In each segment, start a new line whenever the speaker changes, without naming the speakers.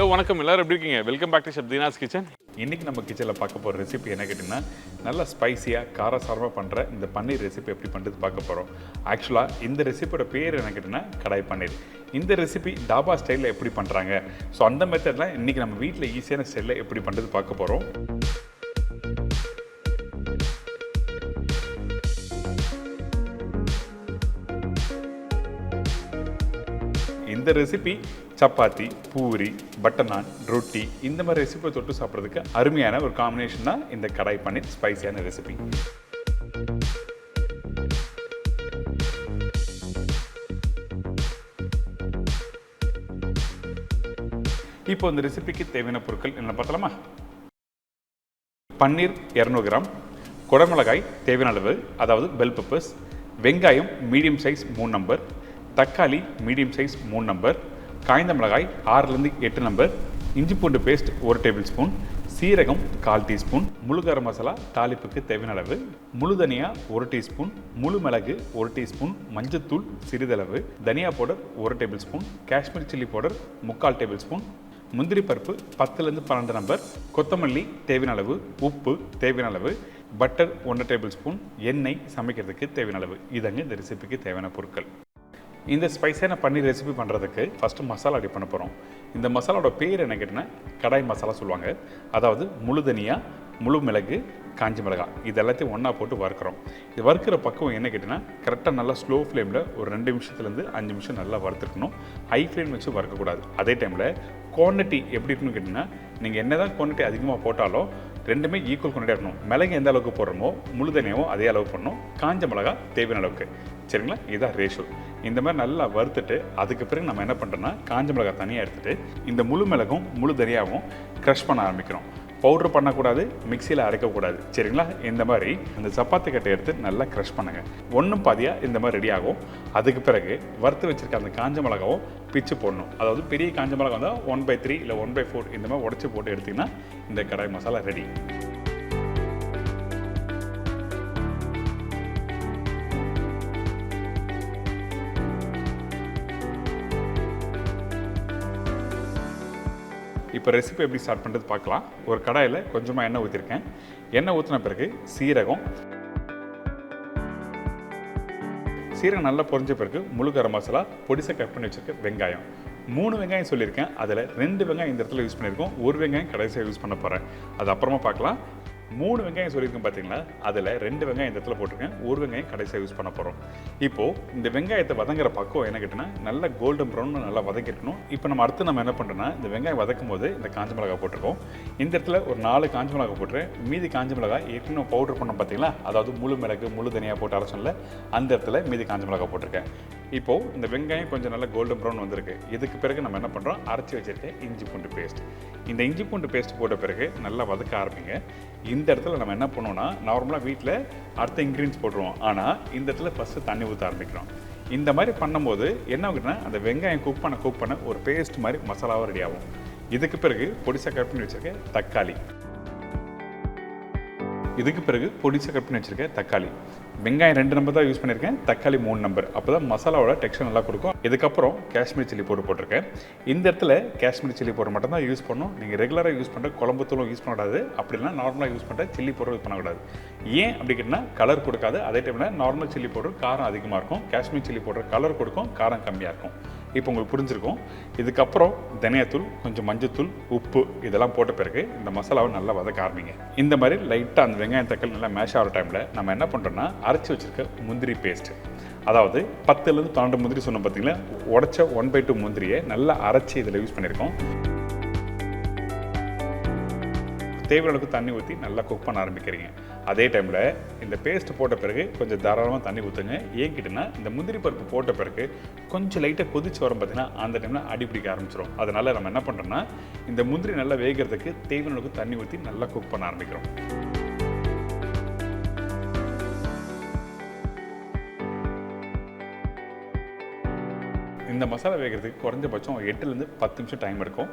Hello வணக்கம், எல்லாரும் எப்படி இருக்கீங்க? Welcome back to chef Deena's kitchen. இன்றைக்கி நம்ம கிச்சனில் பார்க்க போகிற ரெசிபி என்ன கேட்டிங்கன்னா, நல்லா ஸ்பைஸியாக காரசாரமாக பண்ணுற இந்த பன்னீர் ரெசிபி எப்படி பண்ணுறது பார்க்க போகிறோம். ஆக்சுவலாக இந்த ரெசிபியோட பேர் என்ன கேட்டிங்கன்னா கடாய் பன்னீர். இந்த ரெசிபி தாபா ஸ்டைலில் எப்படி பண்ணுறாங்க, ஸோ அந்த மெத்தட்லாம் இன்றைக்கி நம்ம வீட்டில் ஈஸியான ஸ்டைலில் எப்படி பண்ணுறது பார்க்க போகிறோம். இந்த ரெசிபி சப்பாத்தி, பூரி, பட்டர் நான், ரொட்டி இந்த மாதிரி ரெசிபியை தொட்டு சாப்பிட்றதுக்கு அருமையான ஒரு காம்பினேஷன் தான் இந்த கடாய் பன்னீர் ஸ்பைசியான ரெசிபி. இப்போ இந்த ரெசிபிக்கு தேவையான பொருட்கள் என்ன பார்த்தலாமா? பன்னீர் 200 கிராம், குடமிளகாய் தேவையான அளவு, அதாவது பெல் பெப்பர்ஸ், வெங்காயம் மீடியம் சைஸ் 3 நம்பர், தக்காளி மீடியம் சைஸ் 3 நம்பர், காய்ந்த மிளகாய் 6லேருந்து 8 நம்பர், இஞ்சி பூண்டு பேஸ்ட் 1 டேபிள் ஸ்பூன், சீரகம் 1/4 டீஸ்பூன், முழு கரம் மசாலா தாளிப்புக்கு தேவையான அளவு, முழு தனியா 1 டீஸ்பூன், முழு மிளகு 1 டீஸ்பூன், மஞ்சத்தூள் சிறிதளவு, தனியா powder 1 table spoon, Kashmir chilli powder 3/4 table spoon, முந்திரி பருப்பு 10லேருந்து 12 நம்பர், கொத்தமல்லி தேவையான அளவு, உப்பு தேவையான அளவு, பட்டர் 1 டேபிள் ஸ்பூன், எண்ணெய் சமைக்கிறதுக்கு தேவையான அளவு. இதங்க இந்த ரெசிபிக்கு தேவையான பொருட்கள். இந்த ஸ்பைஸான பன்னீர் ரெசிபி பண்ணுறதுக்கு ஃபஸ்ட்டு மசாலா ரெடி பண்ண போகிறோம். இந்த மசாலாவோட பேர் என்ன கேட்டிங்கன்னா கடாய் மசாலா சொல்லுவாங்க. அதாவது முழு தனியா, முழு மிளகு, காஞ்சி மிளகாய் இது எல்லாத்தையும் ஒன்றா போட்டு வறுக்கிறோம். இது வறுக்கிற பக்குவம் என்ன கேட்டிங்கன்னா கரெக்டாக நல்லா ஸ்லோ ஃப்ளேமில் ஒரு 2 நிமிஷத்துலேருந்து 5 நிமிஷம் நல்லா வறுத்துக்கணும். ஹை ஃப்ளேம் வச்சு வறுக்கக்கூடாது. அதே டைமில் குவான்டிட்டி எப்படி இருக்குன்னு கேட்டிங்கன்னா நீங்கள் என்ன தான் குவான்டிட்டி அதிகமாக போட்டாலும் ரெண்டுமே ஈக்குவல் குவான்டிட்டி இருக்கணும். மிளகு எந்த அளவுக்கு போடுறோமோ முழு தனியாவும் அதே அளவு பண்ணணும். காஞ்ச மிளகாய் தேவையான அளவுக்கு. சரிங்களா? இதுதான் ரேஷியோ. இந்த மாதிரி நல்லா வறுத்துட்டு அதுக்கு பிறகு நம்ம என்ன பண்ணுறோன்னா காஞ்ச மிளகாய் தனியாக எடுத்துகிட்டு இந்த முழு மிளகும் முழு தனியாகவும் க்ரஷ் பண்ண ஆரம்பிக்கிறோம். பவுட்ரு பண்ணக்கூடாது, மிக்சியில் அரைக்கக்கூடாது. சரிங்களா? இந்த மாதிரி அந்த சப்பாத்தி கட்டை எடுத்து நல்லா க்ரஷ் பண்ணுங்கள். ஒன்றும் பாதியாக இந்த மாதிரி ரெடி ஆகும். அதுக்கு பிறகு வறுத்து வச்சுருக்க அந்த காஞ்ச மிளகாவும் பிச்சு போடணும். அதாவது பெரிய காஞ்ச மிளகா வந்தால் 1/3 இல்லை 1/4 இந்த மாதிரி உடச்சி போட்டு எடுத்திங்கன்னா இந்த கடாய் மசாலா ரெடி. இப்போ ரெசிபி எப்படி ஸ்டார்ட் பண்ணுறது பார்க்கலாம். ஒரு கடாயில் கொஞ்சமாக எண்ணெய் ஊற்றிருக்கேன். எண்ணெய் ஊற்றின பிறகு சீரகம் நல்லா பொரிஞ்ச பிறகு முழு கரம் மசாலா, பொடிசை கட் பண்ணி வச்சுருக்க வெங்காயம் 3 வெங்காயம் சொல்லியிருக்கேன். அதில் 2 வெங்காயம் இந்த இடத்துல யூஸ் பண்ணியிருக்கோம். 1 வெங்காயம் கடைசியாக யூஸ் பண்ண போகிறேன். அது அப்புறமா பார்க்கலாம். 3 வெங்காயம் சொல்லியிருக்கேன் பார்த்தீங்களா, அதில் 2 வெங்காயம் இந்த இடத்துல போட்டிருக்கேன். 1 வெங்காயம் கடைசியாக யூஸ் பண்ண போகிறோம். இப்போது இந்த வெங்காயத்தை வதங்குற பக்கம் என்ன கேட்டிங்கன்னா நல்லா கோல்டன் ப்ரௌன் நல்லா வதக்கிருக்கணும். இப்போ நம்ம அடுத்து நம்ம என்ன பண்ணுறோன்னா இந்த வெங்காயம் வதக்கும் போது இந்த காஞ்ச மிளகாய் போட்டிருக்கோம். இந்த இடத்துல ஒரு 4 காஞ்ச மிளகாய் போட்டுறேன். மீதி காஞ்ச மிளகாய் ஏற்கனவே பவுடர் பண்ணோம் பார்த்தீங்களா, அதாவது முழு மிளகு முழு தனியாக போட்டு அரைச்சோம்ல, அந்த இடத்துல மீதி காஞ்ச மிளகாய் போட்டிருக்கேன். இப்போது இந்த வெங்காயம் கொஞ்சம் நல்லா கோல்டன் ப்ரௌன் வந்திருக்கு. இதுக்கு பிறகு நம்ம என்ன பண்ணுறோம், அரைச்சி வச்சுருக்கேன் இஞ்சி பூண்டு பேஸ்ட். இந்த இஞ்சி பூண்டு பேஸ்ட் போட்ட பிறகு நல்லா வதக்க ஆரம்பிங்க. இந்த இடத்துல நம்ம என்ன பண்ணுவோம்னா நார்மலாக வீட்டில் அடுத்த இன்க்ரீடியன்ஸ் போட்டுருவோம். ஆனால் இந்த இடத்துல ஃபஸ்ட்டு தண்ணி ஊற்ற ஆரம்பிக்கிறோம். இந்த மாதிரி பண்ணும்போது என்ன ஆகுதுன்னா அந்த வெங்காயம் குக் பண்ண ஒரு பேஸ்ட் மாதிரி மசாலாவாக ரெடி ஆகும். இதுக்கு பிறகு பொடிசா கட் பண்ணி வச்சுருக்கேன் தக்காளி. இதுக்கு பிறகு பொடிசா கட் பண்ணி வச்சுருக்கேன் தக்காளி. வெங்காயம் 2 நம்பர் தான் யூஸ் பண்ணியிருக்கேன், தக்காளி 3 நம்பர். அப்போ தான் மசாலாவோட டெக்ஸ்சர் நல்லா கொடுக்கும். இதுக்கப்புறம் காஷ்மீர் சில்லி பவுடர் போட்டிருக்கேன். இந்த இடத்துல காஷ்மீர் சில்லி பவுடர் மட்டும் தான் யூஸ் பண்ணணும். நீங்கள் ரெகுலராக யூஸ் பண்ணுற குழம்பு தூளும் யூஸ் பண்ணக்கூடாது. அப்படின்னா நார்மலாக யூஸ் பண்ணுற சில்லி பவுடர் யூஸ் பண்ணக்கூடாது. ஏன் அப்படி கேட்டிங்கன்னா கலர் கொடுக்காது. அதே டைமில் நார்மல் சில்லி பவுடர் காரம் அதிகமாக இருக்கும், காஷ்மீர் சில்லி பவுடர் கலர் கொடுக்கும், காரம் கம்மியாக இருக்கும். இப்போ உங்களுக்கு புரிஞ்சிருக்கும். இதுக்கப்புறம் தனியாத்தூள், கொஞ்சம் மஞ்சத்தூள், உப்பு இதெல்லாம் போட்ட பிறகு இந்த மசாலாவை நல்லா வதக்க ஆரம்பிங்க. இந்த மாதிரி லைட்டாக அந்த வெங்காயம் தக்காளி நல்லா மேஷ் ஆகிற டைமில் நம்ம என்ன பண்ணுறோன்னா அரைச்சி வச்சுருக்க முந்திரி பேஸ்ட்டு, அதாவது 10லேருந்து 12 முந்திரி சொன்னோம் பார்த்தீங்களா, உடச்ச 1/2 முந்திரியை நல்லா அரைச்சி இதில் யூஸ் பண்ணியிருக்கோம். தேவையான அளவுக்கு தண்ணி ஊற்றி நல்லா குக் பண்ண ஆரம்பிக்கிறீங்க. அதே டைமில் இந்த பேஸ்ட் போட்ட பிறகு கொஞ்சம் தாராளமாக தண்ணி ஊற்றுங்க. ஏன் கேட்டிங்கன்னா இந்த முந்திரி பருப்பு போட்ட பிறகு கொஞ்சம் லைட்டாக கொதிச்சு வரும் பார்த்தீங்கன்னா அந்த டைமில் அடி பிடிக்க ஆரம்பிச்சிடும். அதனால் நம்ம என்ன பண்ணுறோன்னா இந்த முந்திரி நல்லா வேகிறதுக்கு தேவையான அளவுக்கு தண்ணி ஊற்றி நல்லா குக் பண்ண ஆரம்பிக்கிறோம். இந்த மசாலா வேகிறதுக்கு குறைஞ்சபட்சம் 8லேருந்து 10 நிமிஷம் டைம் எடுக்கும்.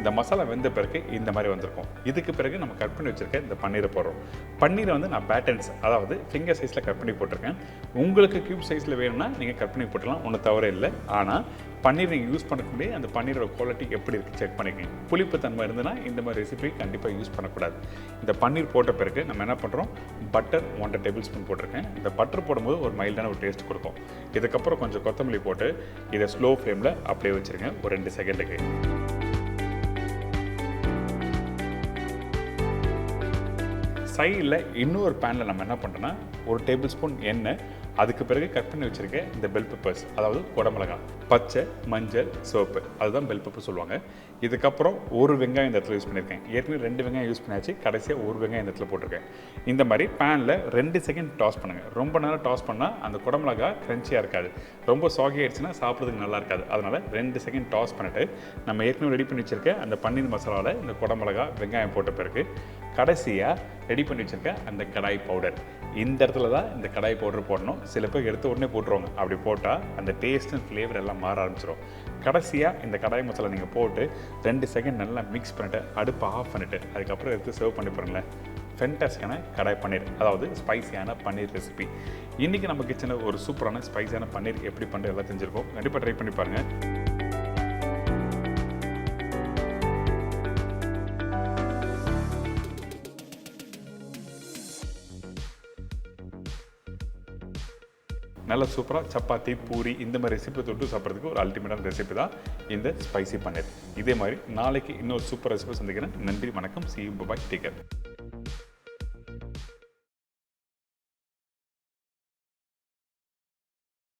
இந்த மசாலா வெந்த பிறகு இந்த மாதிரி வந்திருக்கும். இதுக்கு பிறகு நம்ம கட் பண்ணி வச்சுருக்க இந்த பன்னீரை போடுறோம். பன்னீரை வந்து நான் பேட்டர்ன்ஸ், அதாவது ஃபிங்கர் சைஸில் கட் பண்ணி போட்டிருக்கேன். உங்களுக்கு க்யூப் சைஸில் வேணும்னா நீங்கள் கட் பண்ணி போட்டுடலாம், ஒன்றும் தவறே இல்லை. ஆனால் பன்னீர் நீங்கள் யூஸ் பண்ணக்கூடிய அந்த பன்னீரோட குவாலிட்டி எப்படி இருக்குது செக் பண்ணிக்கங்க. புளிப்பு தன்மை இருந்ததுன்னா இந்த மாதிரி ரெசிபி கண்டிப்பாக யூஸ் பண்ணக்கூடாது. இந்த பன்னீர் போட்ட பிறகு நம்ம என்ன பண்ணுறோம், பட்டர் 1.5 டேபிள் ஸ்பூன் போட்டிருக்கேன். இந்த பட்டர் போடும்போது ஒரு மைல்டான ஒரு டேஸ்ட் கொடுக்கும். இதுக்கப்புறம் கொஞ்சம் கொத்தமல்லி போட்டு இதை ஸ்லோ ஃப்ளேமில் அப்படியே வச்சுருங்க ஒரு 2 செகண்டுக்கு. சைடில் இன்னொரு பேனில் நம்ம என்ன பண்ணுறோன்னா 1 டேபிள் ஸ்பூன் எண்ணெய், அதுக்கு பிறகு கட் பண்ணி வச்சுருக்கேன் இந்த பெல் பெப்பர்ஸ், அதாவது குடமிளகாய், பச்சை, மஞ்சள், சிவப்பு, அதுதான் பெல் பெப்பர் சொல்லுவாங்க. இதுக்கப்புறம் ஒரு வெங்காயம் இந்த இடத்துல யூஸ் பண்ணியிருக்கேன். ஏற்கனவே 2 வெங்காயம் யூஸ் பண்ணியாச்சு, கடைசியாக ஒரு வெங்காயம் இந்த இடத்துல போட்டிருக்கேன். இந்த மாதிரி பேனில் 2 செகண்ட் டாஸ் பண்ணுங்கள். ரொம்ப நேரம் டாஸ் பண்ணால் அந்த குடமிளகாய் க்ரன்ச்சியாக இருக்காது, ரொம்ப சாகி ஆகிடுச்சுன்னா சாப்பிட்றதுக்கு நல்லா இருக்காது. அதனால் 2 செகண்ட் டாஸ் பண்ணிவிட்டு நம்ம ஏற்கனவே ரெடி பண்ணி வச்சுருக்க அந்த பன்னீர் மசாலாவில் இந்த குடமிளகாய் வெங்காயம் போட்ட பிறகு கடைசியாக ரெடி பண்ணி வச்சுருக்க அந்த கடாய் பவுடர், இந்த இடத்துல தான் இந்த கடாய் பவுடர் போடணும். சில பேர் எடுத்து உடனே போட்டுருவாங்க. அப்படி போட்டால் அந்த டேஸ்ட் அண்ட் ஃப்ளேவர் எல்லாம் மாற ஆரம்பிச்சிடும். கடைசியாக இந்த கடாய் மசாலா நீங்கள் போட்டு 2 செகண்ட் நல்லா மிக்ஸ் பண்ணிவிட்டு அடுப்பை ஆஃப் பண்ணிவிட்டு அதுக்கப்புறம் எடுத்து சர்வ் பண்ணி பாருங்களேன். ஃபென்டாஸ்டிக்கான கடாய் பன்னீர், அதாவது ஸ்பைசியான பன்னீர் ரெசிபி. இன்றைக்கி நம்ம கிச்சனில் ஒரு சூப்பரான ஸ்பைசியான பன்னீர் எப்படி பண்ணுறது எல்லாம் தெரிஞ்சிருக்கோம். கண்டிப்பாக ட்ரை பண்ணி பாருங்கள். நல்ல சூப்பராக சப்பாத்தி, பூரி இந்த மாதிரி ரெசிபி தொட்டு சாப்பிட்றதுக்கு ஒரு அல்டிமேட்டான ரெசிபி தான் இந்த ஸ்பைசி பன்னீர். இதே மாதிரி நாளைக்கு இன்னொரு சூப்பர் ரெசிபி சந்திக்கிறேன். நன்றி, வணக்கம். See you, bye, take care.